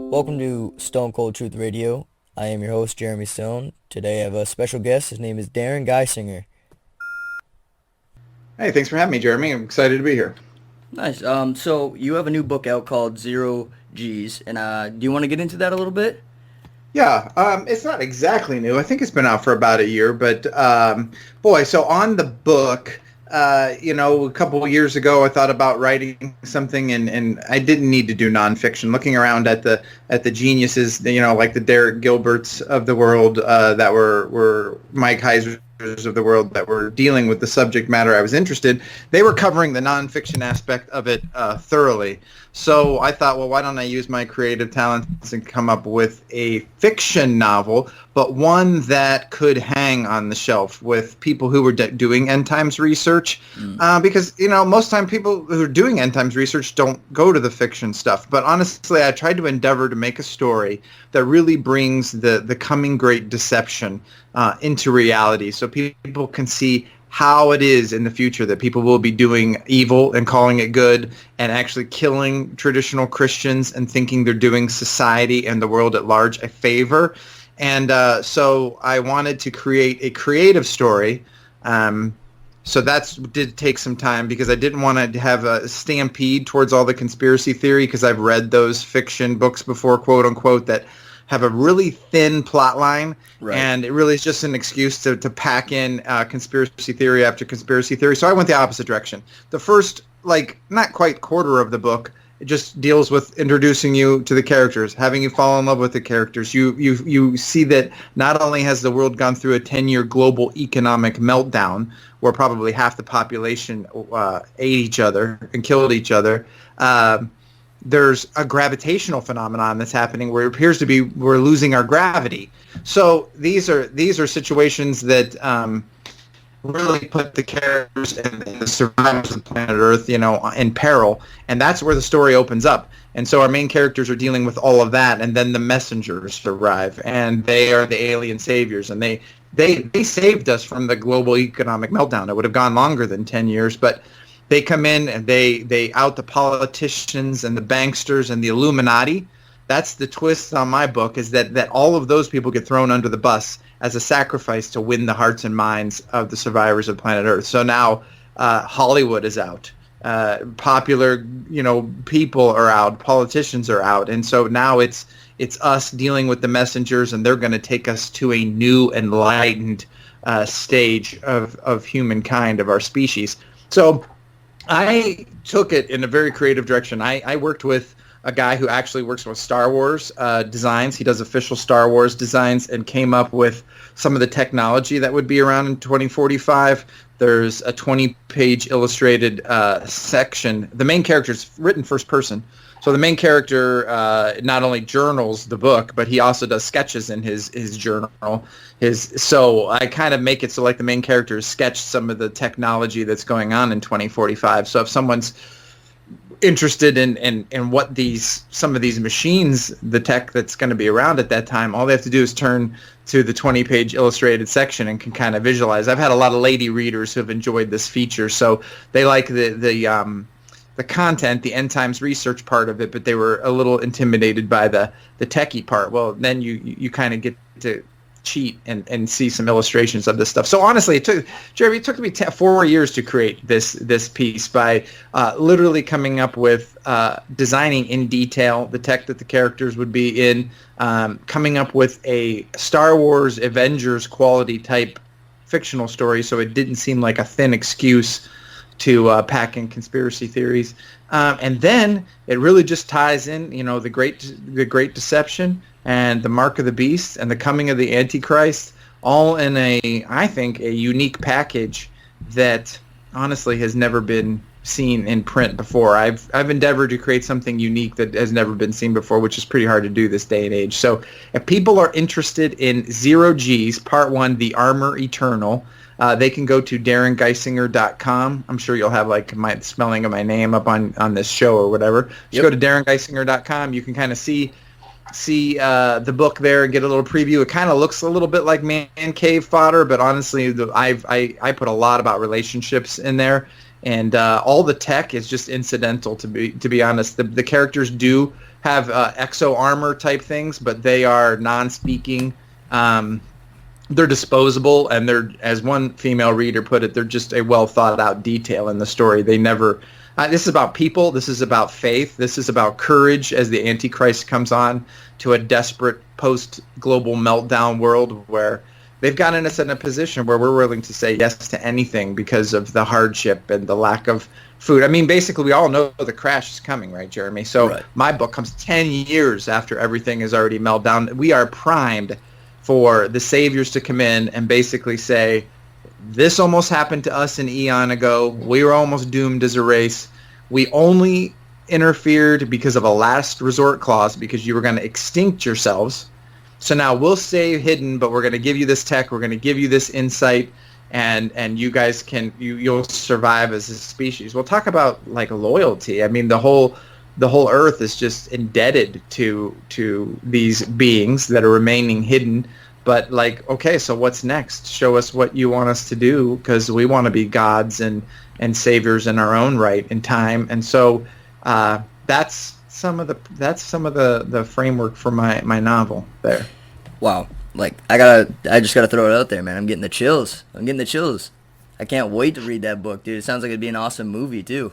Welcome to Stone Cold Truth Radio. I am your host, Jeremy Stone. Today I have a special guest. His name is Darrin Geisinger. Hey, thanks for having me, Jeremy. I'm excited to be here. Nice. So you have a new book out called Zero G's, and do you want to get into that a little bit? Yeah, it's not exactly new. I think it's been out for about a year, but so on the book, a couple of years ago, I thought about writing something, and I didn't need to do nonfiction. Looking around at the geniuses, like the Derek Gilberts of the world, that were Mike Heisers of the world that were dealing with the subject matter I was interested, they were covering the nonfiction aspect of it thoroughly. So I thought, well, why don't I use my creative talents and come up with a fiction novel, but one that could hang on the shelf with people who were doing end times research, because most time people who are doing end times research don't go to the fiction stuff. But honestly, I tried to endeavor to make a story that really brings the coming great deception into reality, so people can see how it is in the future that people will be doing evil and calling it good and actually killing traditional Christians and thinking they're doing society and the world at large a favor. And so I wanted to create a creative story. So that did take some time because I didn't want to have a stampede towards all the conspiracy theory, because I've read those fiction books before, quote unquote, that have a really thin plot line, right. And it really is just an excuse to pack in conspiracy theory after conspiracy theory. So I went the opposite direction. The first, not quite quarter of the book, it just deals with introducing you to the characters, having you fall in love with the characters. You see that not only has the world gone through a 10-year global economic meltdown, where probably half the population ate each other and killed each other, there's a gravitational phenomenon that's happening where it appears to be we're losing our gravity. So these are situations that really put the characters and the survivors of planet Earth, in peril, and that's where the story opens up. And so our main characters are dealing with all of that, and then the messengers arrive, and they are the alien saviors, and they saved us from the global economic meltdown. It would have gone longer than 10 years, but they come in and they out the politicians and the banksters and the Illuminati. That's the twist on my book, is that all of those people get thrown under the bus as a sacrifice to win the hearts and minds of the survivors of planet Earth. So now Hollywood is out. Popular, people are out. Politicians are out. And so now it's us dealing with the messengers, and they're going to take us to a new enlightened stage of humankind, of our species. So I took it in a very creative direction. I worked with a guy who actually works with Star Wars designs. He does official Star Wars designs, and came up with some of the technology that would be around in 2045. There's a 20-page illustrated section. The main character is written first person. So the main character not only journals the book, but he also does sketches in his journal. So I kind of make it so like the main character sketched some of the technology that's going on in 2045. So if someone's interested in what some of these machines, the tech that's going to be around at that time, all they have to do is turn to the 20-page illustrated section and can kind of visualize. I've had a lot of lady readers who have enjoyed this feature, so they like the content, the end times research part of it, but they were a little intimidated by the techie part. Well, then you kind of get to cheat and see some illustrations of this stuff. So honestly, it took me 4 years to create this piece by literally coming up with designing in detail the tech that the characters would be in, coming up with a Star Wars Avengers quality type fictional story, so it didn't seem like a thin excuse to pack in conspiracy theories, and then it really just ties in, the great deception and the mark of the beast and the coming of the Antichrist, all in I think, a unique package that honestly has never been seen in print before. I've endeavored to create something unique that has never been seen before, which is pretty hard to do this day and age. So if people are interested in Zero G's Part 1, The Armor Eternal, they can go to darringeisinger.com. I'm sure you'll have my spelling of my name up on this show or whatever. Just go to darringeisinger.com. You can kind of see the book there and get a little preview. It kind of looks a little bit like man cave fodder, but honestly, I put a lot about relationships in there, and all the tech is just incidental. To be honest, the characters do have exo armor type things, but they are non-speaking. They're disposable, and they're, as one female reader put it, they're just a well thought out detail in the story. They never. This is about people. This is about faith. This is about courage as the Antichrist comes on to a desperate post-global meltdown world where they've gotten us in a position where we're willing to say yes to anything because of the hardship and the lack of food. I mean, basically, we all know the crash is coming, right, Jeremy? So Right. my book comes 10 years after everything is already melted down. We are primed for the saviors to come in and basically say, this almost happened to us an eon ago. We were almost doomed as a race. We only interfered because of a last resort clause, because you were going to extinct yourselves. So now we'll stay hidden, but we're going to give you this tech. We're going to give you this insight, and you guys you'll survive as a species. We'll talk about like loyalty. I mean, the whole earth is just indebted to these beings that are remaining hidden. But like, okay, so what's next? Show us what you want us to do, because we want to be gods and saviors in our own right in time. And so that's some of the framework for my novel there. Wow. Like I just gotta throw it out there, man. I'm getting the chills. I can't wait to read that book, dude. It sounds like it'd be an awesome movie too.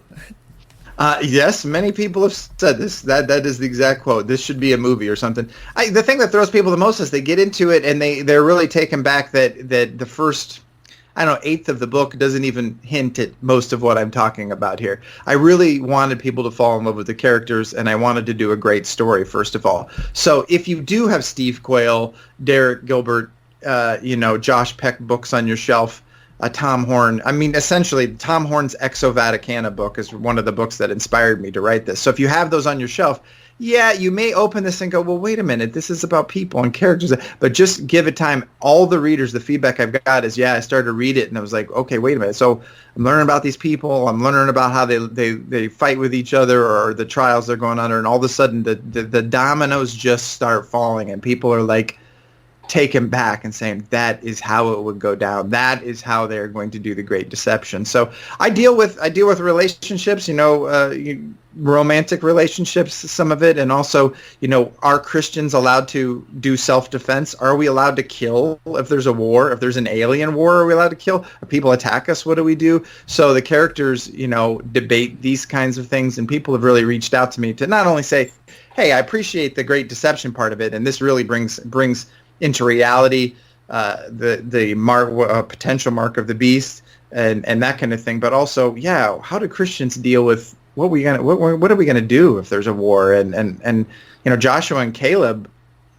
Yes, many people have said this. That is the exact quote. This should be a movie or something. The thing that throws people the most is they get into it and they're really taken back that the first, I don't know, eighth of the book doesn't even hint at most of what I'm talking about here. I really wanted people to fall in love with the characters, and I wanted to do a great story, first of all. So if you do have Steve Quayle, Derek Gilbert, Josh Peck books on your shelf, Tom Horn. I mean, essentially, Tom Horn's Exo Vaticana book is one of the books that inspired me to write this. So if you have those on your shelf, yeah, you may open this and go, well, wait a minute, this is about people and characters. But just give it time. All the readers, the feedback I've got is, I started to read it, and I was like, okay, wait a minute. So I'm learning about these people. I'm learning about how they fight with each other, or the trials they're going under. And all of a sudden, the dominoes just start falling, and people are like, taken back and saying that is how it would go down. That is how they're going to do the great deception. So I deal with relationships, romantic relationships, some of it, and also, are Christians allowed to do self-defense? Are we allowed to kill if there's a war? If there's an alien war, are we allowed to kill? If people attack us, what do we do? So the characters, debate these kinds of things, and people have really reached out to me to not only say, hey, I appreciate the great deception part of it, and this really brings into reality the potential mark of the beast and that kind of thing, but also, how do Christians deal with what are we gonna do if there's a war? And Joshua and Caleb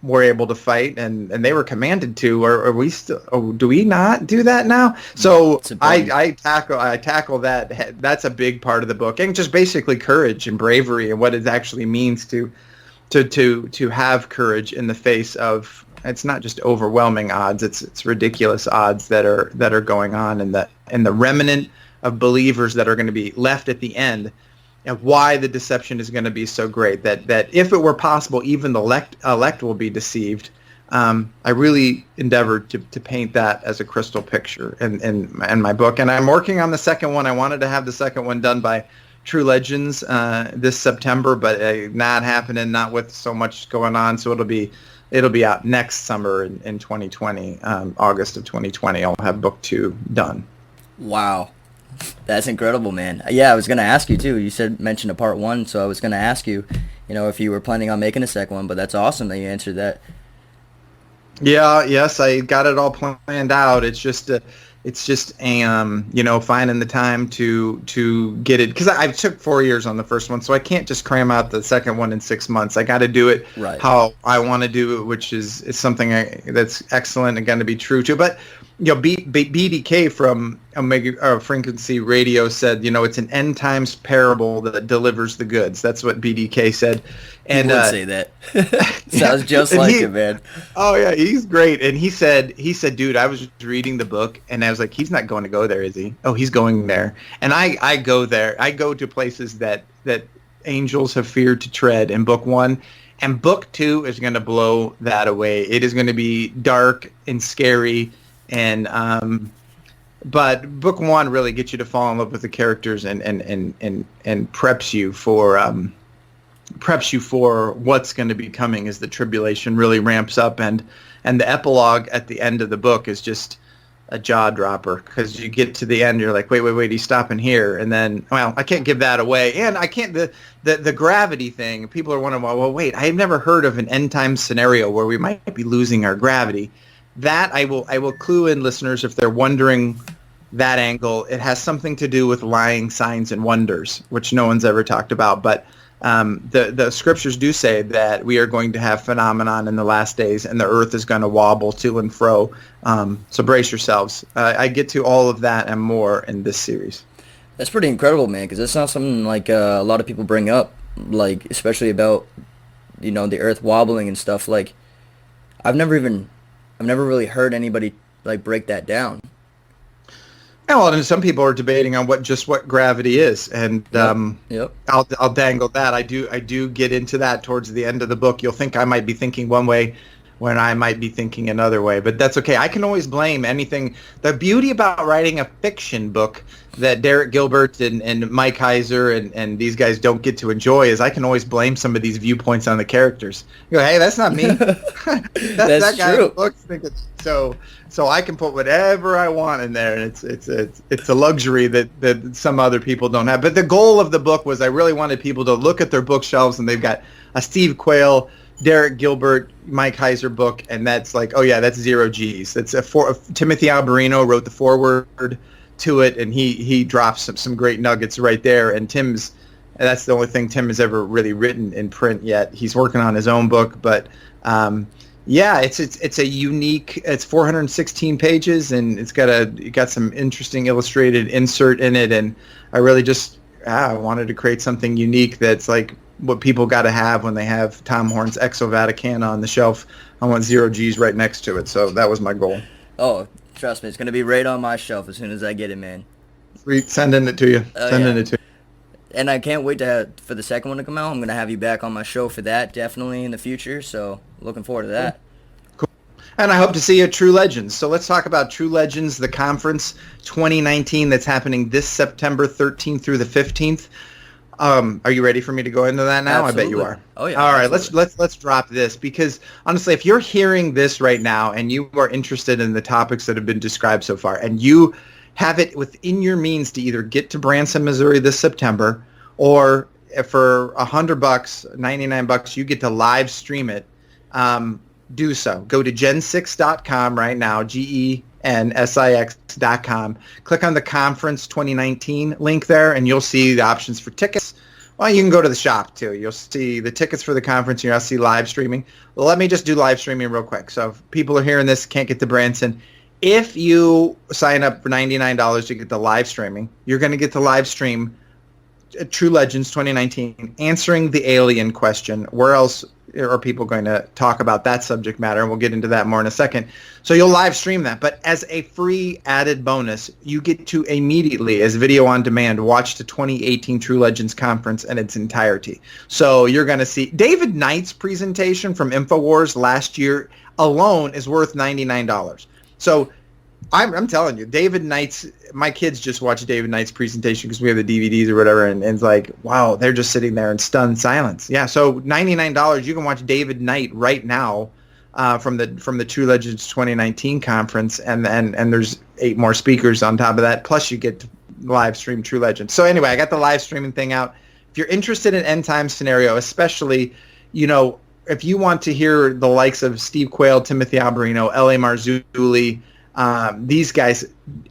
were able to fight, and they were commanded to. Are we still? Oh, do we not do that now? So I tackle that. That's a big part of the book, and just basically courage and bravery and what it actually means to have courage in the face of. It's not just overwhelming odds; it's ridiculous odds that are going on, and the remnant of believers that are going to be left at the end, and why the deception is going to be so great. That if it were possible, even the elect will be deceived. I really endeavored to paint that as a crystal picture in my book, and I'm working on the second one. I wanted to have the second one done by True Legends this September, but not happening. Not with so much going on, so it'll be out next summer in 2020, August of 2020. I'll have book 2 done. Wow. That's incredible, man. Yeah, I was going to ask you, too. You mentioned a part 1, so I was going to ask you, if you were planning on making a second one, but that's awesome that you answered that. Yeah, yes, I got it all planned out. It's just finding the time to get it, because I took 4 years on the first one, so I can't just cram out the second one in 6 months. I got to do it how I want to do it, which is something that's excellent and going to be true to. But BDK from Omega Frequency Radio said, it's an end times parable that delivers the goods. That's what BDK said. And he would say that. Sounds just like it, man. Oh yeah, he's great. And he said, dude, I was just reading the book, and I was like, he's not going to go there, is he? Oh, he's going there. And I go there. I go to places that angels have feared to tread in book 1. And book 2 is going to blow that away. It is going to be dark and scary. And but book 1 really gets you to fall in love with the characters and preps you for preps you for what's going to be coming as the tribulation really ramps up, and the epilogue at the end of the book is just a jaw dropper, because you get to the end, you're like, wait, he's stopping here, and then, well, I can't give that away, and I can't, the gravity thing, people are wondering, well, wait, I've never heard of an end time scenario where we might be losing our gravity. That I will clue in listeners if they're wondering that angle. It has something to do with lying signs and wonders, which no one's ever talked about, but the scriptures do say that we are going to have phenomenon in the last days, and the earth is going to wobble to and fro. So brace yourselves. I get to all of that and more in this series. That's pretty incredible, man, because it's not something like a lot of people bring up, like especially about the earth wobbling and stuff. Like I've never really heard anybody like break that down. Well, and some people are debating on what gravity is, and Yep. I'll dangle that. I do get into that towards the end of the book. You'll think I might be thinking one way when I might be thinking another way, but that's okay. I can always blame anything. The beauty about writing a fiction book that Derek Gilbert and Mike Heiser and these guys don't get to enjoy is I can always blame some of these viewpoints on the characters. You go, hey, that's not me. that's that guy true. in the book thinking so I can put whatever I want in there, and it's a luxury that some other people don't have. But the goal of the book was I really wanted people to look at their bookshelves, and they've got a Steve Quayle, Derek Gilbert, Mike Heiser book, and that's like, oh yeah, that's zero G's. That's Timothy Alberino wrote the foreword to it, and he drops some great nuggets right there. And that's the only thing Tim has ever really written in print yet. He's working on his own book, but yeah, it's a unique. It's 416 pages, and it got some interesting illustrated insert in it, and I really just I wanted to create something unique that's like what people got to have when they have Tom Horn's Exo Vaticana on the shelf. I want zero G's right next to it, so that was my goal. Oh, trust me, it's gonna be right on my shelf as soon as I get it, man. Sweet, sending it to you. Sending it to you. And I can't wait for the second one to come out. I'm gonna have you back on my show for that, definitely in the future. So looking forward to that. Cool. And I hope to see you at True Legends. So let's talk about True Legends, the conference 2019 that's happening this September 13th through the 15th. Are you ready for me to go into that now? Absolutely. I bet you are. Oh yeah. All right, absolutely. let's drop this, because honestly, if you're hearing this right now and you are interested in the topics that have been described so far, and you have it within your means to either get to Branson, Missouri this September, or for $100, $99, you get to live stream it, do so. Go to gen6.com right now, GENSIX.com. Click on the Conference 2019 link there, and you'll see the options for tickets. Well, you can go to the shop, too. You'll see the tickets for the conference, and you'll see live streaming. Well, let me just do live streaming real quick. So if people are hearing this, can't get to Branson, if you sign up for $99 to get the live streaming, you're going to get the live stream True Legends 2019, answering the alien question. Where else are people going to talk about that subject matter? And we'll get into that more in a second. So you'll live stream that. But as a free added bonus, you get to immediately, as video on demand, watch the 2018 True Legends conference in its entirety. So you're going to see David Knight's presentation from InfoWars last year alone is worth $99. So I'm telling you, David Knight's, my kids just watched David Knight's presentation because we have the DVDs or whatever, and it's like, wow, they're just sitting there in stunned silence. Yeah, so $99, you can watch David Knight right now from the True Legends 2019 conference, and there's 8 more speakers on top of that, plus you get to live stream True Legends. So anyway, I got the live streaming thing out. If you're interested in end time scenario, especially, if you want to hear the likes of Steve Quayle, Timothy Alberino, L.A. Marzulli, these guys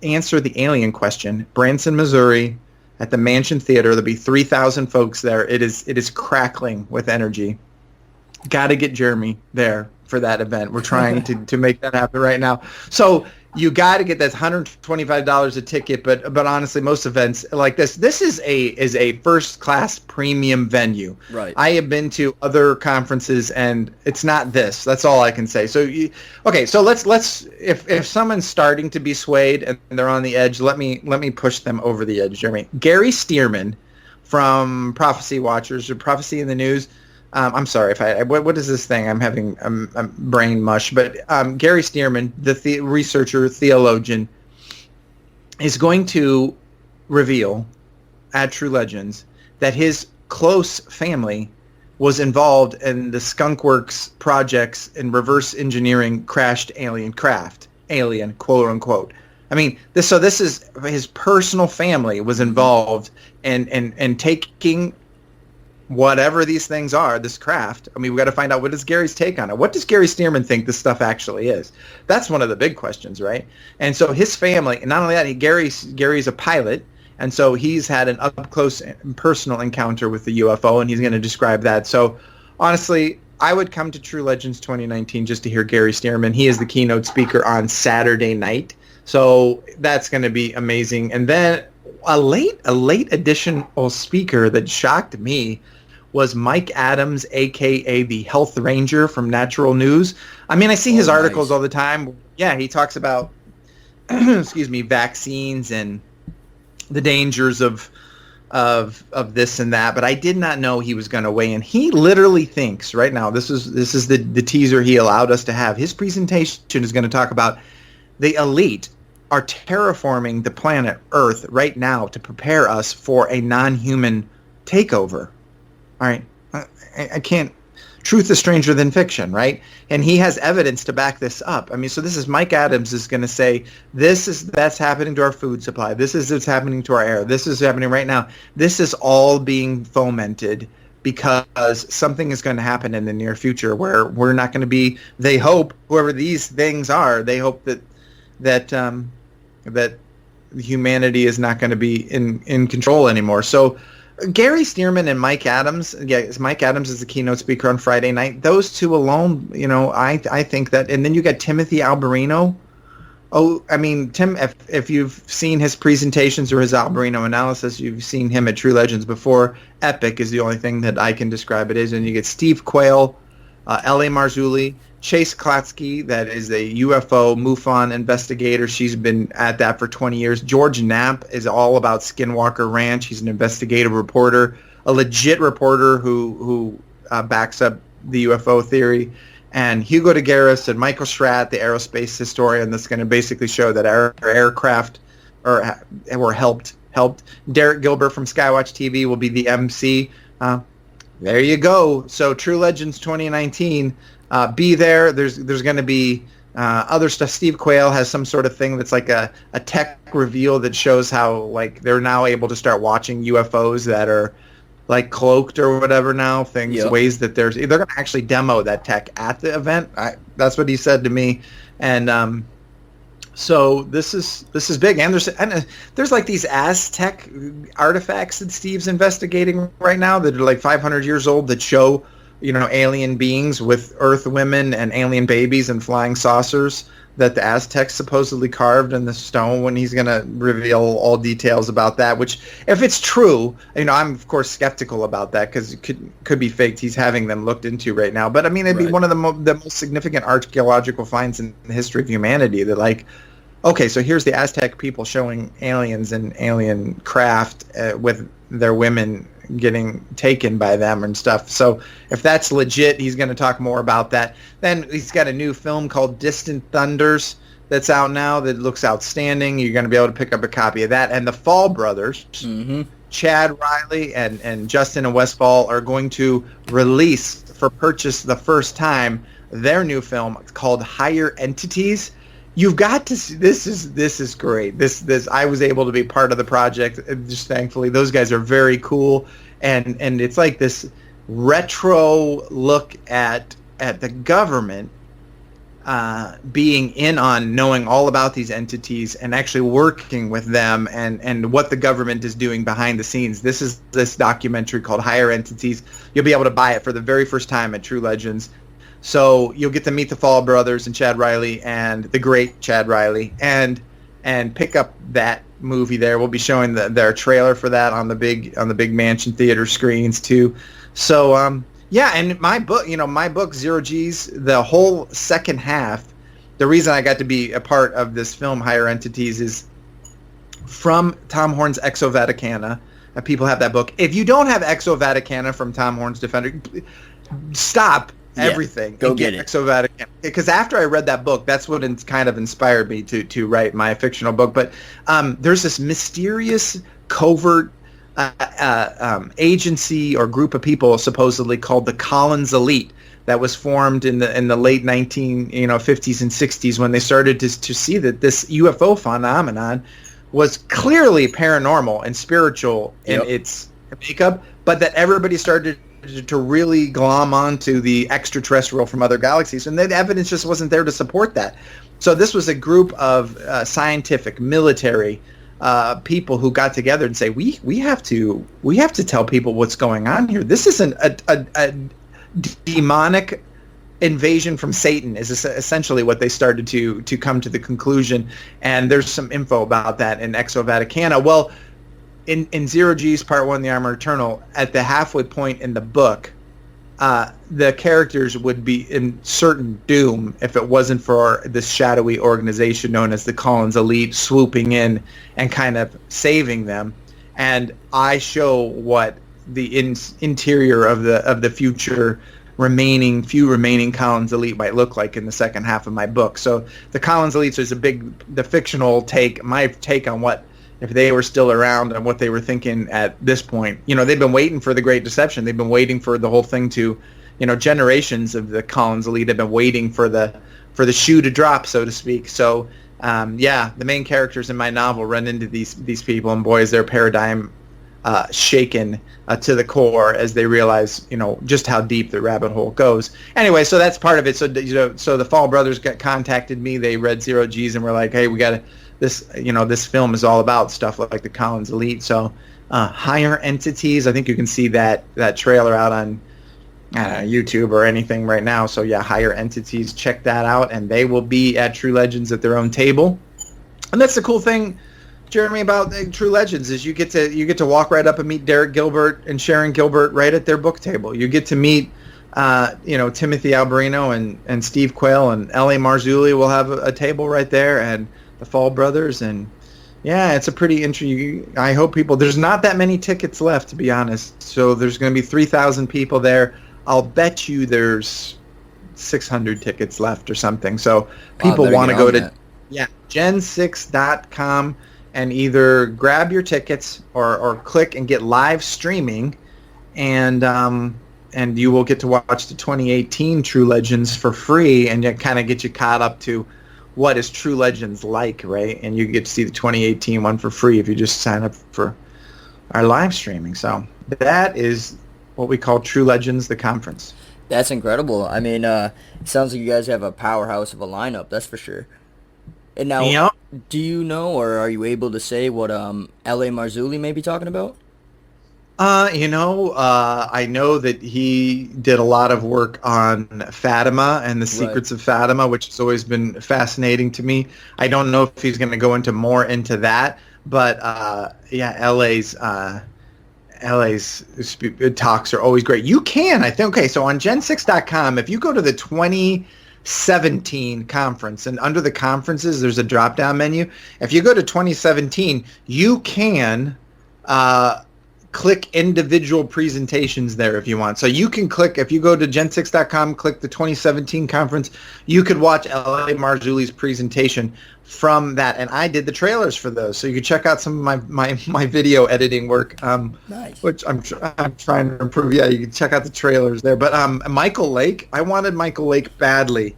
answer the alien question. Branson, Missouri, at the Mansion Theater. There'll be 3,000 folks there. It is crackling with energy. Got to get Jeremy there for that event. We're trying to make that happen right now. So you got to get that $125 a ticket. But honestly, most events like this is a first class premium venue. Right. I have been to other conferences and it's not this. That's all I can say. So so let's if someone's starting to be swayed and they're on the edge, let me push them over the edge, Jeremy. Gary Stearman from Prophecy Watchers or Prophecy in the News. I'm sorry if what is this thing? I'm having brain mush. But Gary Stearman, the researcher, theologian, is going to reveal at True Legends that his close family was involved in the skunkworks projects in reverse engineering crashed alien craft, alien quote unquote. I mean, this is his personal family was involved in taking whatever these things are, this craft. I mean, we got to find out, what is Gary's take on it? What does Gary Stearman think this stuff actually is? That's one of the big questions, right? And so his family, and not only that, Gary's a pilot, and so he's had an up close and personal encounter with the UFO, and he's going to describe that. So honestly, I would come to True Legends 2019 just to hear Gary Stearman. He is the keynote speaker on Saturday night. So that's going to be amazing. And then a late additional speaker that shocked me was Mike Adams, a.k.a. the Health Ranger from Natural News. I mean, I see his articles all the time. Yeah, he talks about, excuse me, vaccines and the dangers of this and that. But I did not know he was going to weigh in. He literally thinks right now, this is the teaser he allowed us to have. His presentation is going to talk about the elite are terraforming the planet Earth right now to prepare us for a non-human takeover. All right, I can't. Truth is stranger than fiction, right? And he has evidence to back this up. I mean, so this is Mike Adams is going to say that's happening to our food supply. This is what's happening to our air. This is happening right now. This is all being fomented because something is going to happen in the near future where we're not going to be. They hope, whoever these things are, they hope that humanity is not going to be in control anymore. So Gary Stearman and Mike Adams, Mike Adams is the keynote speaker on Friday night. Those two alone, I think that, and then you got Timothy Alberino. Oh, I mean, Tim, if you've seen his presentations or his Alberino analysis, you've seen him at True Legends before. Epic is the only thing that I can describe it as. And you get Steve Quayle, L.A. Marzulli, Chase Klotsky, that is a UFO MUFON investigator. She's been at that for 20 years. George Knapp is all about Skinwalker Ranch. He's an investigative reporter, a legit reporter who backs up the UFO theory. And Hugo de Garis and Michael Schratt, the aerospace historian, that's going to basically show that our aircraft were helped. Derek Gilbert from Skywatch TV will be the MC. There you go. So True Legends 2019, be there. There's going to be other stuff. Steve Quayle has some sort of thing that's like a tech reveal that shows how like they're now able to start watching UFOs that are like cloaked or whatever now. Ways that they're going to actually demo that tech at the event. That's what he said to me. And so this is big. And there's like these Aztec artifacts that Steve's investigating right now that are like 500 years old that show, alien beings with Earth women and alien babies and flying saucers that the Aztecs supposedly carved in the stone. When he's going to reveal all details about that, which if it's true, I'm of course skeptical about that because it could be faked. He's having them looked into right now. But I mean, it'd be one of the most significant archaeological finds in the history of humanity that like, okay, so here's the Aztec people showing aliens and alien craft with their women getting taken by them and stuff. So if that's legit, he's going to talk more about that. Then he's got a new film called Distant Thunders that's out now that looks outstanding. You're going to be able to pick up a copy of that. And the Fall brothers, Chad Riley and Justin and Westfall, are going to release for purchase the first time their new film called Higher Entities. You've got to see, this is great. This I was able to be part of the project. Just thankfully, those guys are very cool, and it's like this retro look at the government being in on knowing all about these entities and actually working with them and what the government is doing behind the scenes. This is this documentary called Higher Entities. You'll be able to buy it for the very first time at True Legends. So you'll get to meet the Fall brothers and Chad Riley and the great Chad Riley and pick up that movie there. We'll be showing their trailer for that on the big mansion theater screens too. So yeah, and my book Zero G's, the whole second half, the reason I got to be a part of this film Higher Entities is from Tom Horn's Exo Vaticana. People have that book. If you don't have Exo Vaticana from Tom Horn's Defender, stop everything. Go get it. Exo Vaticana. Because after I read that book, that's what kind of inspired me to write my fictional book. But there's this mysterious, covert agency or group of people supposedly called the Collins Elite that was formed in the late 50s and 60s when they started to see that this UFO phenomenon was clearly paranormal and spiritual in Yep. its makeup, but that everybody started to really glom onto the extraterrestrial from other galaxies, and the evidence just wasn't there to support that. So this was a group of scientific, military people who got together and say, we have to tell people what's going on here. This isn't a demonic invasion from Satan, is essentially what they started to come to the conclusion. And there's some info about that in Exo Vaticana. Well, in Zero G's Part 1, The Armor Eternal, at the halfway point in the book, the characters would be in certain doom if it wasn't for this shadowy organization known as the Collins Elite swooping in and kind of saving them. And I show what the interior of the future few remaining Collins Elite might look like in the second half of my book. So the Collins Elites is the fictional take, my take on what if they were still around and what they were thinking at this point. They've been waiting for the Great Deception. They've been waiting for the whole thing to, generations of the Collins Elite have been waiting for the shoe to drop, so to speak. So, the main characters in my novel run into these people, and boy, is their paradigm shaken to the core as they realize, just how deep the rabbit hole goes. Anyway, so that's part of it. So the Fall Brothers contacted me. They read Zero G's and were like, hey, we got to. This film is all about stuff like the Collins Elite. So higher entities, I think you can see that trailer out on YouTube or anything right now. So yeah, higher entities, check that out, and they will be at True Legends at their own table. And that's the cool thing, Jeremy, about True Legends is you get to walk right up and meet Derek Gilbert and Sharon Gilbert right at their book table. You get to meet Timothy Alberino and Steve Quayle and L.A. Marzulli will have a table right there, and the Fall Brothers, and yeah, it's a pretty interesting. I hope there's not that many tickets left, to be honest. So there's going to be 3,000 people there. I'll bet you there's 600 tickets left or something. So people want to go to gen6.com and either grab your tickets or click and get live streaming, and you will get to watch the 2018 True Legends for free, and kind of get you caught up to what is True Legends like, right? And you get to see the 2018 one for free if you just sign up for our live streaming. So that is what we call True Legends, the conference. That's incredible. I mean, it sounds like you guys have a powerhouse of a lineup, that's for sure. And now, do you know, or are you able to say what L.A. Marzulli may be talking about? I know that he did a lot of work on Fatima and the secrets of Fatima, which has always been fascinating to me. I don't know if he's going to go more into that, but LA's talks are always great. You can, I think. Okay, so on gen6.com, if you go to the 2017 conference, and under the conferences, there's a drop-down menu. If you go to 2017, you can click individual presentations there if you want. So you can click, if you go to gen6.com, click the 2017 conference, you could watch L.A. Marzulli's presentation from that. And I did the trailers for those. So you can check out some of my video editing work, Nice. which I'm trying to improve. Yeah, you can check out the trailers there. But Michael Lake, I wanted Michael Lake badly.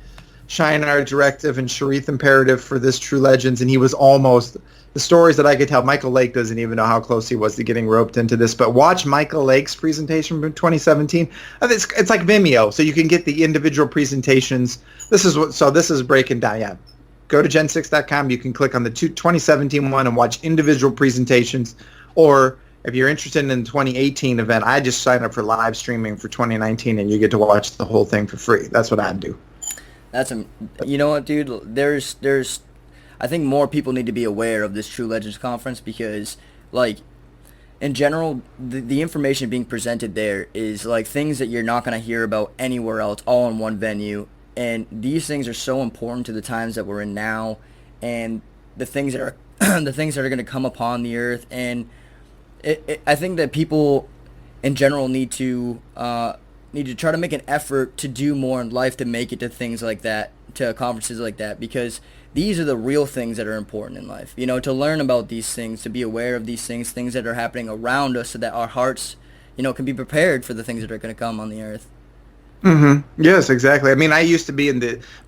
Shinar Directive and Sharith Imperative for this True Legends, and he was almost the stories that I could tell. Michael Lake doesn't even know how close he was to getting roped into this, but watch Michael Lake's presentation from 2017. It's like Vimeo, so you can get the individual presentations. This is breaking down. Yeah, go to gen6.com. You can click on the 2017 one and watch individual presentations, or if you're interested in the 2018 event, I just signed up for live streaming for 2019, and you get to watch the whole thing for free. That's what I'd do. You know what, dude? There's I think more people need to be aware of this True Legends conference because, like, in general, the information being presented there is like things that you're not gonna hear about anywhere else, all in one venue. And these things are so important to the times that we're in now, and the things that are the things that are gonna come upon the earth. And I think that people in general need to try to make an effort to do more in life to make it to things like that, to conferences like that, because these are the real things that are important in life. You know, to learn about these things, to be aware of these things, things that are happening around us, so that our hearts, you know, can be prepared for the things that are going to come on the earth. Yes, exactly. I mean, I used to be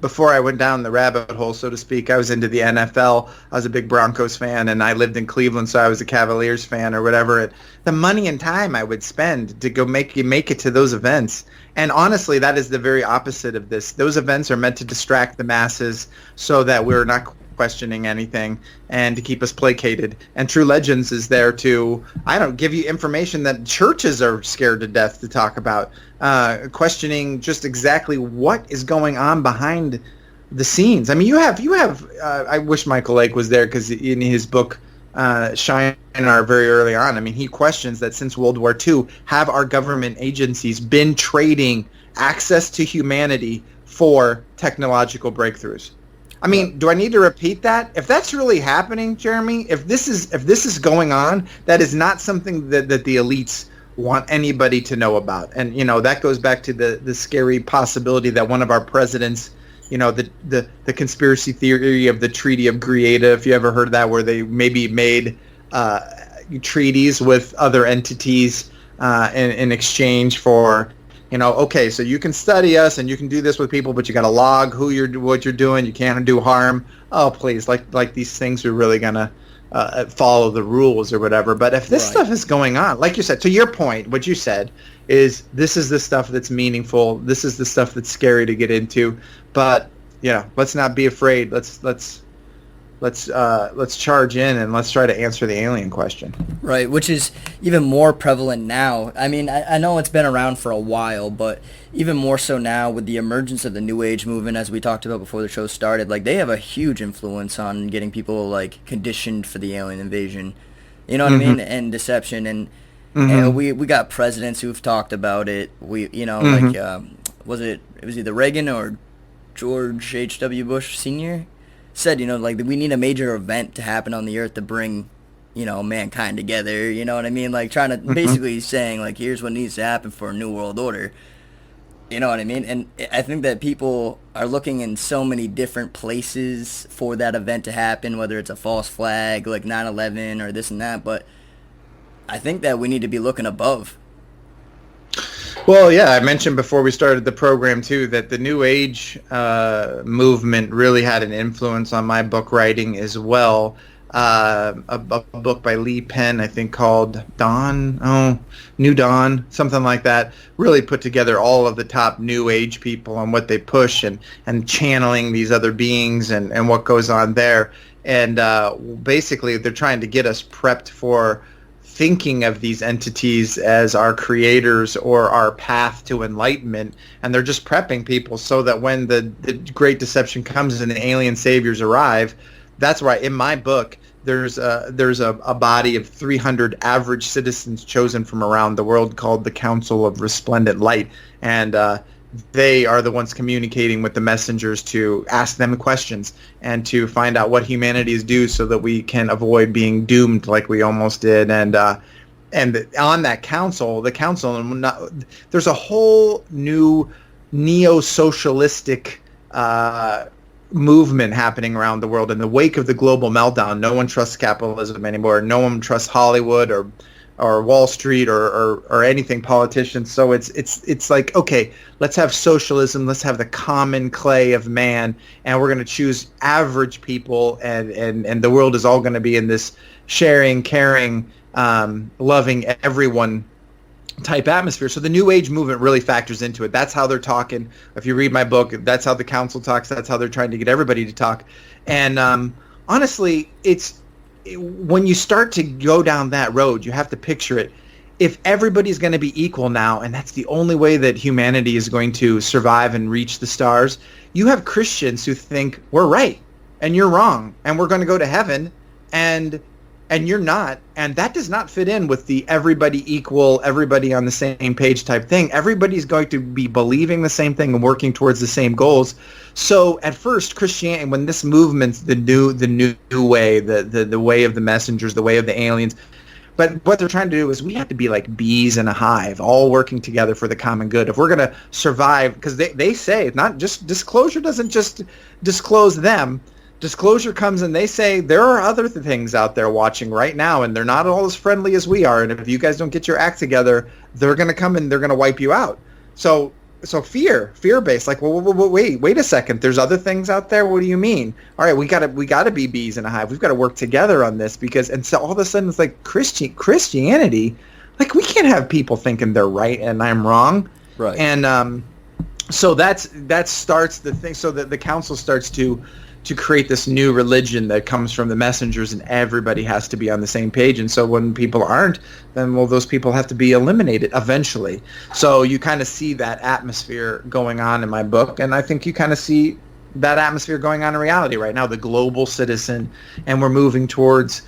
before I went down the rabbit hole, so to speak, I was into the NFL. I was a big Broncos fan, and I lived in Cleveland, so I was a Cavaliers fan or whatever. The money and time I would spend to go make it to those events. And honestly, that is the very opposite of this. Those events are meant to distract the masses so that we're not questioning anything and to keep us placated. And True Legends is there to, I don't give you information that churches are scared to death to talk about, questioning just exactly what is going on behind the scenes. I mean, you have. I wish Michael Lake was there, because in his book, Shinar, very early on, I mean, he questions that since World War II, have our government agencies been trading access to humanity for technological breakthroughs? I mean, do I need to repeat that? If that's really happening, Jeremy, if this is going on, that is not something that the elites want anybody to know about. And, you know, that goes back to the scary possibility that one of our presidents, you know, the conspiracy theory of the Treaty of Greada, if you ever heard that, where they maybe made treaties with other entities in exchange for, you know, okay, so you can study us and you can do this with people, but you got to log what you're doing. You can't do harm. Oh, please, like these things are really gonna follow the rules or whatever. But if this stuff is going on, like you said, to your point, what you said is this is the stuff that's meaningful. This is the stuff that's scary to get into. But you know, let's not be afraid. Let's charge in and let's try to answer the alien question. Right, which is even more prevalent now. I mean, I know it's been around for a while, but even more so now with the emergence of the New Age movement, as we talked about before the show started. Like, they have a huge influence on getting people, like, conditioned for the alien invasion. You know what I mean? And deception. And we got presidents who've talked about it. Like, was it either Reagan or George H.W. Bush Sr.? Said, you know, like, we need a major event to happen on the earth to bring, you know, mankind together. You know what I mean? Like, trying to basically saying, like, here's what needs to happen for a new world order. You know what I mean? And I think that people are looking in so many different places for that event to happen, whether it's a false flag like 9/11 or this and that. But I think that we need to be looking above. Well, yeah, I mentioned before we started the program, too, that the New Age movement really had an influence on my book writing as well. A book by Lee Penn, I think, called New Dawn, something like that, really put together all of the top New Age people and what they push and channeling these other beings and what goes on there. And basically, they're trying to get us prepped for thinking of these entities as our creators or our path to enlightenment, and they're just prepping people so that when the great deception comes and the alien saviors arrive, that's why in my book there's a body of 300 average citizens chosen from around the world called the Council of Resplendent Light, and they are the ones communicating with the messengers to ask them questions and to find out what humanity is due so that we can avoid being doomed like we almost did. And on that council, there's a whole new neo-socialistic movement happening around the world. In the wake of the global meltdown, no one trusts capitalism anymore. No one trusts Hollywood or Wall Street or anything, politicians. So it's like, okay, let's have socialism, let's have the common clay of man, and we're going to choose average people, and the world is all going to be in this sharing, caring, loving everyone type atmosphere. So the New Age movement really factors into it. That's how they're talking. If you read my book, that's how the council talks. That's how they're trying to get everybody to talk. And honestly, when you start to go down that road, you have to picture it. If everybody's going to be equal now, and that's the only way that humanity is going to survive and reach the stars, you have Christians who think we're right and you're wrong, and we're going to go to heaven, and you're not, and that does not fit in with the everybody equal, everybody on the same page type thing. Everybody's going to be believing the same thing and working towards the same goals. So at first, Christianity, when this movement, the new way, the way of the messengers, the way of the aliens, But what they're trying to do is we have to be like bees in a hive, all working together for the common good. If we're going to survive, because they say not just disclosure doesn't just disclose them. Disclosure comes and they say there are other things out there watching right now, and they're not all as friendly as we are. And if you guys don't get your act together, they're going to come and they're going to wipe you out. So fear-based. Like, well, wait a second. There's other things out there. What do you mean? All right, we gotta be bees in a hive. We've got to work together on this and so all of a sudden it's like Christianity. Like, we can't have people thinking they're right and I'm wrong. Right. And so that starts the thing. So that the council starts to create this new religion that comes from the messengers, and everybody has to be on the same page. And so when people aren't, then, well, those people have to be eliminated eventually. So you kind of see that atmosphere going on in my book, and I think you kind of see that atmosphere going on in reality right now, the global citizen, and we're moving towards,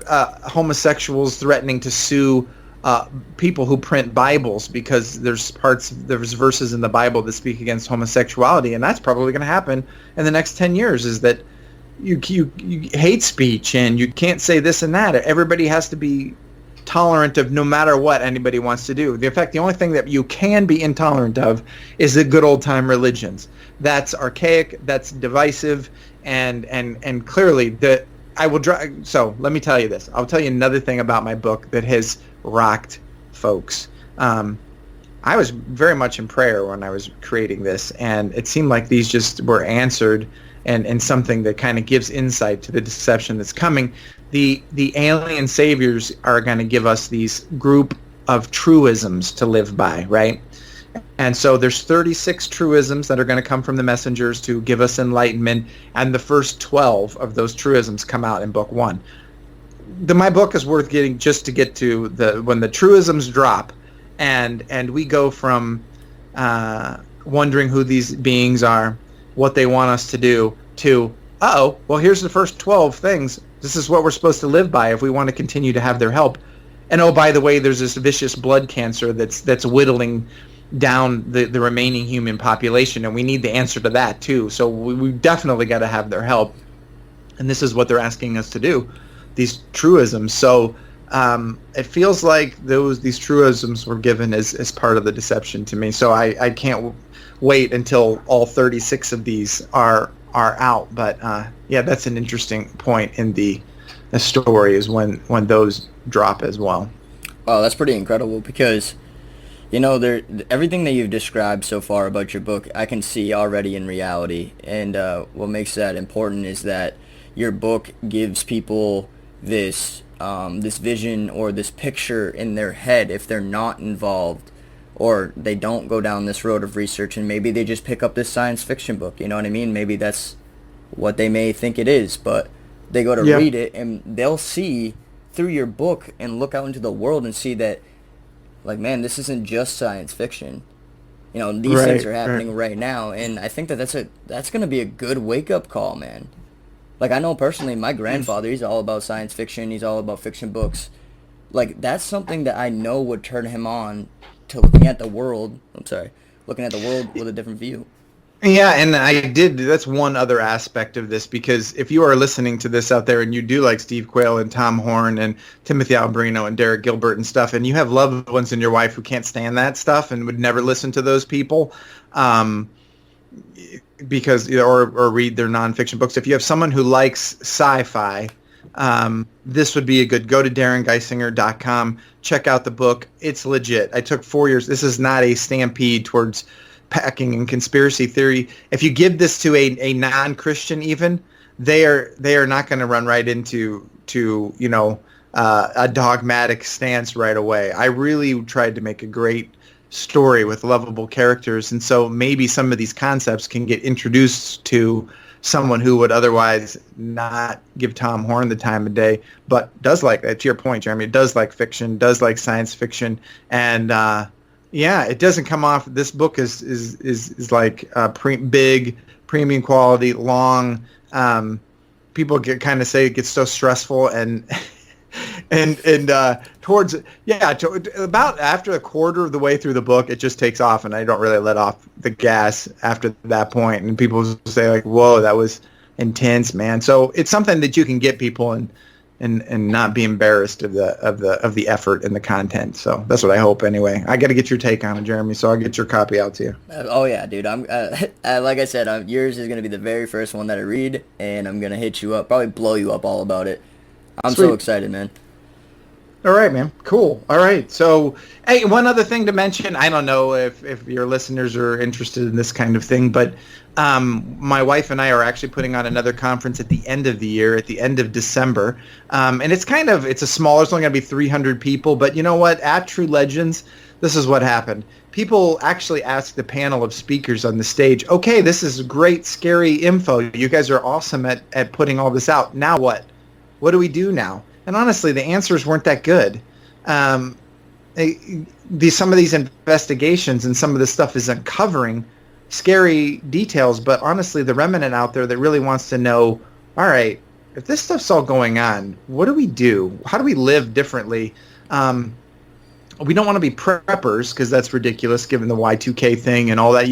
homosexuals threatening to sue people who print Bibles because there's verses in the Bible that speak against homosexuality, and that's probably going to happen in the next 10 years. Is that you hate speech and you can't say this and that. Everybody has to be tolerant of no matter what anybody wants to do. In fact, the only thing that you can be intolerant of is the good old time religions. That's archaic. That's divisive, and clearly the. So let me tell you this. I'll tell you another thing about my book that has rocked folks. I was very much in prayer when I was creating this, and it seemed like these just were answered and something that kind of gives insight to the deception that's coming. The alien saviors are going to give us these group of truisms to live by, right? And so there's 36 truisms that are going to come from the messengers to give us enlightenment, and the first 12 of those truisms come out in book 1. My book is worth getting just to get to when the truisms drop, and we go from wondering who these beings are, what they want us to do, to, well, here's the first 12 things. This is what we're supposed to live by if we want to continue to have their help. And oh, by the way, there's this vicious blood cancer that's whittling down the remaining human population, and we need the answer to that too. So we definitely got to have their help, and this is what they're asking us to do, these truisms. So it feels like these truisms were given as part of the deception to me. So I can't wait until all 36 of these are out. But yeah, that's an interesting point in the story, is when those drop as well. Oh, that's pretty incredible, because everything that you've described so far about your book, I can see already in reality. And what makes that important is that your book gives people this vision or this picture in their head if they're not involved, or they don't go down this road of research, and maybe they just pick up this science fiction book. You know what I mean? Maybe that's what they may think it is, but they go to read it, and they'll see through your book and look out into the world and see that, like, man, this isn't just science fiction. These things are happening right now, and I think that's going to be a good wake-up call, man. Like, I know personally, my grandfather, he's all about science fiction. He's all about fiction books. Like, that's something that I know would turn him on to looking at the world with a different view. Yeah, and that's one other aspect of this, because if you are listening to this out there and you do like Steve Quayle and Tom Horn and Timothy Alberino and Derek Gilbert and stuff, and you have loved ones in your life who can't stand that stuff and would never listen to those people, because or read their nonfiction books. If you have someone who likes sci-fi, this would be go to DarrinGeisinger.com, check out the book. It's legit. I took 4 years. This is not a stampede towards packing and conspiracy theory. If you give this to a non-Christian, even they are not going to run right into a dogmatic stance right away. I really tried to make a great story with lovable characters, and so maybe some of these concepts can get introduced to someone who would otherwise not give Tom Horn the time of day, but does like that. To your point, Jeremy, does like fiction, does like science fiction, and yeah, it doesn't come off. This book is like big, premium quality, long. People kind of say it gets so stressful, and towards about after a quarter of the way through the book, it just takes off, and I don't really let off the gas after that point. And people say like, "Whoa, that was intense, man." So it's something that you can get people, and and not be embarrassed of the effort and the content. So that's what I hope anyway. I got to get your take on it, Jeremy, so I'll get your copy out to you. Oh yeah, dude. I'm like I said, yours is gonna be the very first one that I read, and I'm gonna hit you up, probably blow you up all about it. I'm so Sweet. excited, man. All right, man. Cool. All right. So, hey, one other thing to mention. I don't know if your listeners are interested in this kind of thing, but my wife and I are actually putting on another conference at the end of the year, at the end of December. And it's a smaller, it's only going to be 300 people. But you know what? At True Legends, this is what happened. People actually asked the panel of speakers on the stage, okay, this is great, scary info. You guys are awesome at putting all this out. Now what? What do we do now? And honestly, the answers weren't that good. Some of these investigations and some of this stuff is uncovering scary details, but honestly, the remnant out there that really wants to know, all right, if this stuff's all going on, what do we do? How do we live differently? We don't want to be preppers because that's ridiculous given the Y2K thing and all that.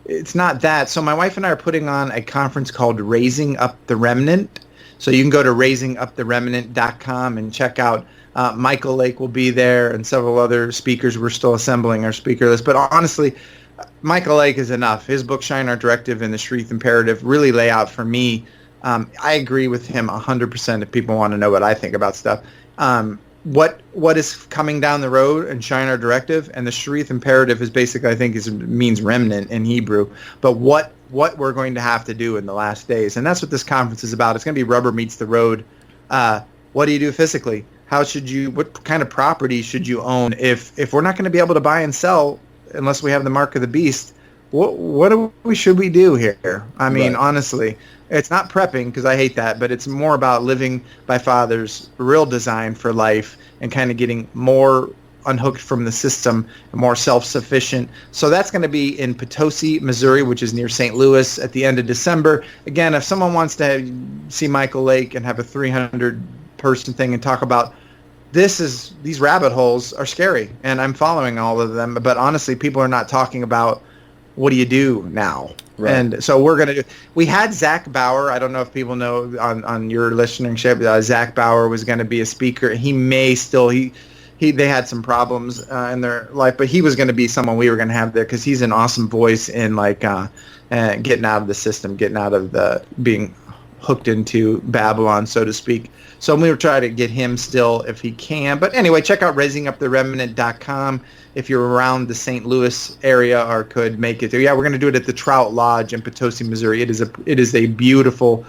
It's not that. So my wife and I are putting on a conference called Raising Up the Remnant. So you can go to raisinguptheremnant.com and check out. Michael Lake will be there and several other speakers. We're still assembling our speaker list. But honestly, Michael Lake is enough. His book, Shine Our Directive and the Shreve Imperative, really lay out for me. I agree with him 100% if people want to know what I think about stuff. What is coming down the road and Shine Our Directive and the Shreve Imperative is basically, I think, means remnant in Hebrew. But what we're going to have to do in the last days. And that's what this conference is about. It's going to be rubber meets the road. What do you do physically? What kind of property should you own? If we're not going to be able to buy and sell unless we have the mark of the beast, should we do here? I mean, right. Honestly, it's not prepping because I hate that, but it's more about living by Father's real design for life and kind of getting more unhooked from the system and more self-sufficient. So that's going to be in Potosi, Missouri, which is near St. Louis at the end of December. Again, if someone wants to see Michael Lake and have a 300-person thing and talk about these rabbit holes are scary, and I'm following all of them. But honestly, people are not talking about what do you do now. Right. And so we had Zach Bauer. I don't know if people know on your listening ship, Zach Bauer was going to be a speaker. He may still, they had some problems in their life, but he was going to be someone we were going to have there because he's an awesome voice in getting out of the system, getting out of being hooked into Babylon, so to speak. So we were trying to get him still if he can. But anyway, check out raisinguptheremnant.com if you're around the St. Louis area or could make it there. Yeah, we're going to do it at the Trout Lodge in Potosi, Missouri. It is a beautiful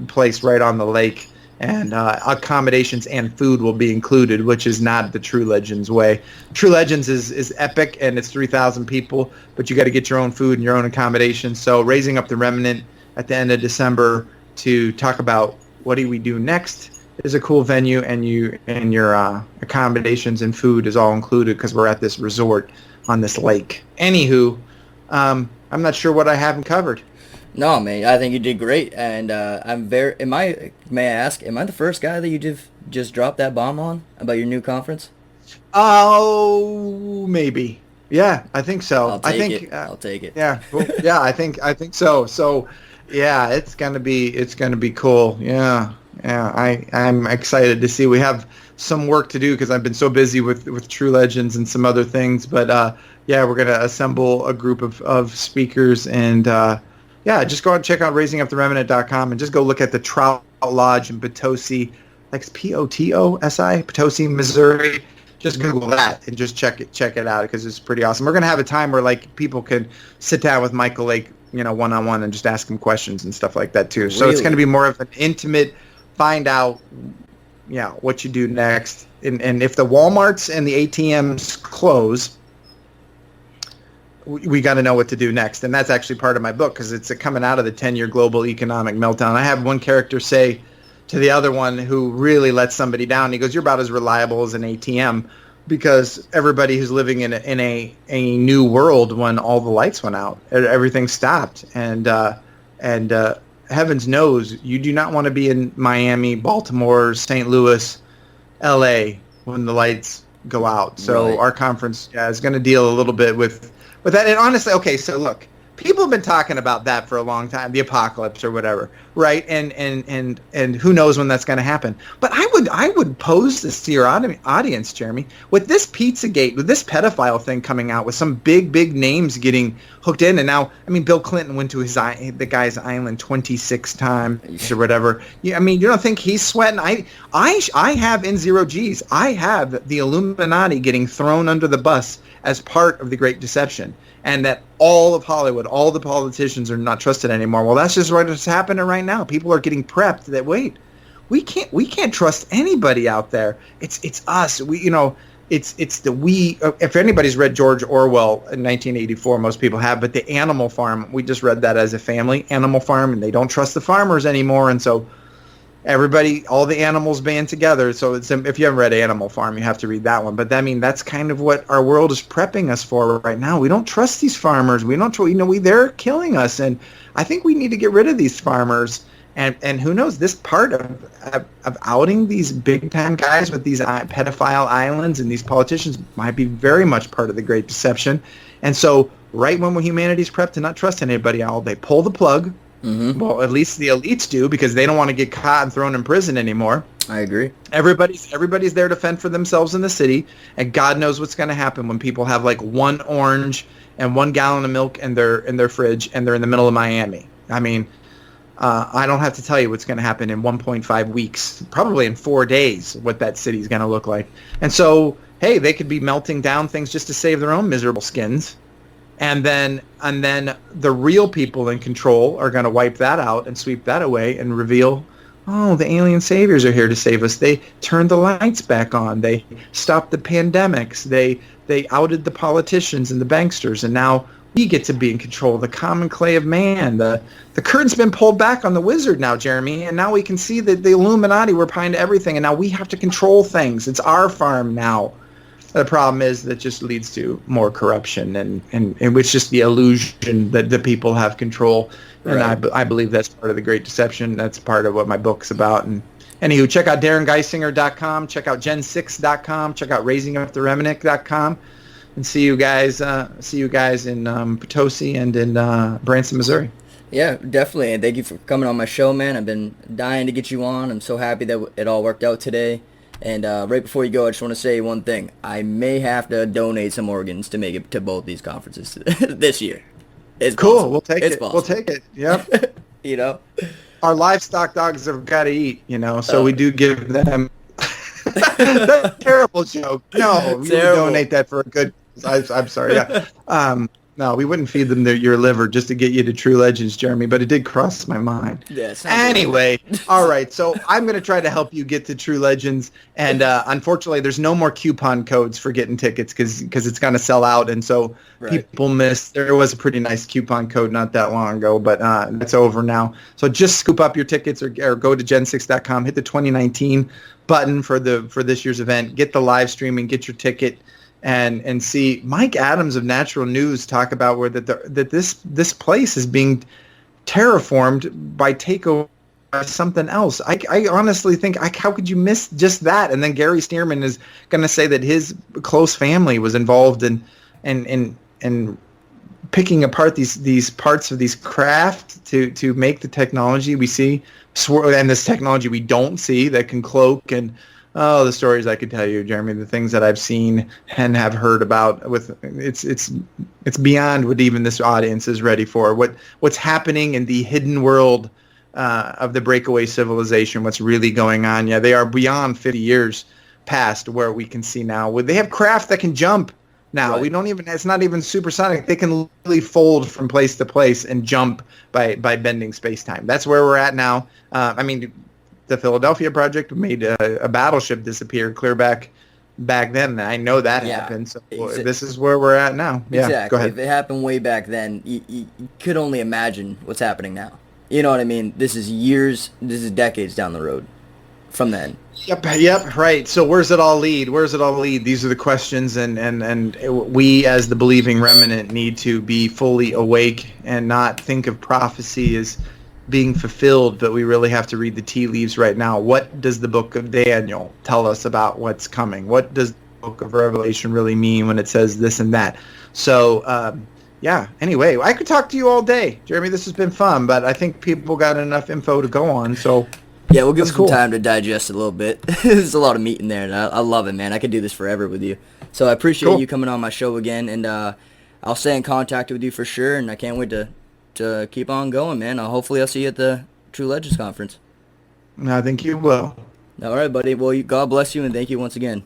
place right on the lake. And accommodations and food will be included, which is not the True Legends way. True Legends is epic, and it's 3,000 people, but you got to get your own food and your own accommodations. So Raising Up the Remnant at the end of December to talk about what do we do next is a cool venue, and your accommodations and food is all included because we're at this resort on this lake. Anywho, I'm not sure what I haven't covered. No, man, I think you did great, and may I ask, am I the first guy that you just dropped that bomb on about your new conference? Oh, maybe. Yeah, I think so. I'll take it. Yeah, well, yeah, I think so. So, yeah, it's gonna be cool. Yeah, I'm excited to see. We have some work to do because I've been so busy with True Legends and some other things. But yeah, we're gonna assemble a group of speakers and. Yeah, just go and check out raisinguptheremnant.com and just go look at the Trout Lodge in Potosi, like it's Potosi, Potosi, Missouri. Just Google that and just check it out because it's pretty awesome. We're gonna have a time where like people can sit down with Michael Lake, one-on-one and just ask him questions and stuff like that too. So Really? It's gonna be more of an intimate, find out, what you do next, and if the Walmarts and the ATMs close. We got to know what to do next. And that's actually part of my book because it's coming out of the 10-year global economic meltdown. I have one character say to the other one who really let somebody down, he goes, you're about as reliable as an ATM because everybody who's living in a new world when all the lights went out, everything stopped. And heavens knows you do not want to be in Miami, Baltimore, St. Louis, LA when the lights go out. So Right. Our conference is going to deal a little bit with that. And honestly, okay, so look, people have been talking about that for a long time, the apocalypse or whatever, right? And who knows when that's going to happen. But I would pose this to your audience, Jeremy, with this Pizzagate, with this pedophile thing coming out, with some big names getting hooked in, and now, I mean, Bill Clinton went to the guy's island 26 times or whatever. Yeah, I mean, you don't think he's sweating? I have in zero G's. I have the Illuminati getting thrown under the bus as part of the Great Deception, and that all of Hollywood, all the politicians are not trusted anymore. Well, that's just what's happening right now. People are getting prepped that, wait, we can't trust anybody out there. It's us. If anybody's read George Orwell in 1984, most people have, but the Animal Farm, we just read that as a family, Animal Farm, and they don't trust the farmers anymore, and so everybody, all the animals band together. So if you haven't read Animal Farm, you have to read that one. But that's kind of what our world is prepping us for right now. We don't trust these farmers. We don't, they're killing us. And I think we need to get rid of these farmers. And who knows, this part of outing these big time guys with these pedophile islands and these politicians might be very much part of the Great Deception. And so right when humanity's prepped to not trust anybody else, they pull the plug. Mm-hmm. Well, at least the elites do, because they don't want to get caught and thrown in prison anymore. I agree. Everybody's there to fend for themselves in the city, and God knows what's going to happen when people have like one orange and 1 gallon of milk in their fridge, and they're in the middle of Miami. I mean, I don't have to tell you what's going to happen in 1.5 weeks, probably in 4 days, what that city's going to look like. And so, hey, they could be melting down things just to save their own miserable skins. And then the real people in control are going to wipe that out and sweep that away and reveal, oh, the alien saviors are here to save us. They turned the lights back on. They stopped the pandemics. They outed the politicians and the banksters, and now we get to be in control of the common clay of man. The curtain's been pulled back on the wizard now, Jeremy, and now we can see that the Illuminati were behind everything, and now we have to control things. It's our farm now. The problem is that just leads to more corruption, and it's just the illusion that the people have control. And right. I believe that's part of the Great Deception. That's part of what my book's about. And anywho, check out DarrinGeisinger.com, check out Gen6.com, check out RaisingUpTheRemnant.com, and see you guys in Potosi and in Branson, Missouri. Yeah, definitely. And thank you for coming on my show, man. I've been dying to get you on. I'm so happy that it all worked out today. And right before you go, I just want to say one thing. I may have to donate some organs to make it to both these conferences this year. It's cool. Possible. We'll take it's it. Possible. We'll take it. Yep. Our livestock dogs have got to eat, so we do give them. That's a terrible joke. No, we would donate that for a good. I'm sorry. Yeah. No, we wouldn't feed them your liver just to get you to True Legends, Jeremy, but it did cross my mind. Yeah, anyway, all right, so I'm going to try to help you get to True Legends, and unfortunately, there's no more coupon codes for getting tickets because it's going to sell out, and so people miss. There was a pretty nice coupon code not that long ago, but that's over now. So just scoop up your tickets or go to gen6.com, hit the 2019 button for this year's event, get the live streaming, get your ticket. And see Mike Adams of Natural News talk about where that this place is being terraformed by takeover by something else. I honestly think how could you miss just that? And then Gary Stearman is going to say that his close family was involved in picking apart these parts of these craft to make the technology we see, and this technology we don't see that can cloak and. Oh, the stories I could tell you, Jeremy, the things that I've seen and have heard about it's beyond what even this audience is ready for. What's happening in the hidden world of the breakaway civilization, what's really going on. Yeah, they are beyond 50 years past where we can see now. They have craft that can jump now. Right. It's not even supersonic. They can literally fold from place to place and jump by bending space-time. That's where we're at now. The Philadelphia Project made a battleship disappear clear back then. I know that happened. So this is where we're at now. Yeah, exactly. Go ahead. If it happened way back then, you could only imagine what's happening now. You know what I mean? This is decades down the road from then. Yep, right. So where's it all lead? These are the questions, and we as the believing remnant need to be fully awake and not think of prophecy as being fulfilled, but we really have to read the tea leaves right now. What does the book of Daniel tell us about what's coming? What does the book of Revelation really mean when it says this and that? So Yeah. Anyway, I could talk to you all day, Jeremy. This has been fun, but I think people got enough info to go on. So Yeah, we'll give that's them some cool. time to digest a little bit. There's a lot of meat in there, and I love it, man. I could do this forever with you. So I appreciate Cool. you coming on my show again, and I'll stay in contact with you for sure, and I can't wait to keep on going, man. Hopefully I'll see you at the True Legends Conference. I think you will. All right, buddy. Well, God bless you, and thank you once again.